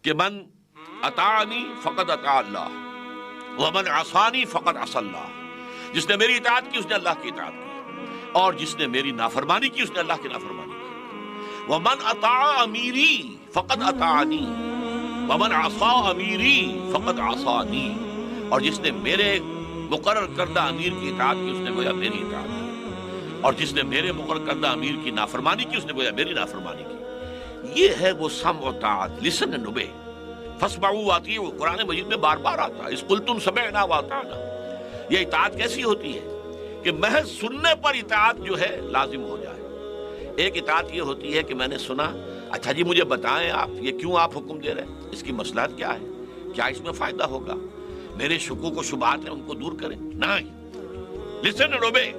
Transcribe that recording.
کہ من اطاعنی فقد اطاع اللہ ومن عصانی فقد عصى اللہ، جس نے میری اطاعت کی اس نے اللہ کی اطاعت کی، اور جس نے میری نافرمانی کی اس نے اللہ کی نافرمانی کی۔ ومن اطاع امیری فقد اطاعنی ومن عصى امیری فقد عصانی، اور جس نے میرے مقرر کردہ امیر کی اطاعت کی اس نے گویا میری اطاعت کی، اور جس نے میرے مقرر کردہ امیر کی نافرمانی کی اس نے گویا میری نافرمانی کی۔ یہ ہے وہ سمع و طاعت، لسن اینڈ اوبے، فاسمعوا واطیعوا، قرآن مجید میں بار بار آتا ہے، اذ قلتم سمعنا واطعنا۔ یہ اطاعت کیسی ہوتی ہے کہ محض سننے پر اطاعت جو ہے لازم ہو جائے۔ ایک اطاعت یہ ہوتی ہے کہ میں نے سنا، اچھا جی مجھے بتائیں آپ یہ کیوں آپ حکم دے رہے ہیں، اس کی مصلحت کیا ہے، کیا اس میں فائدہ ہوگا، میرے شکوک و شبہات ہیں ان کو دور کریں۔ نہیں، لسن اینڈ اوبے،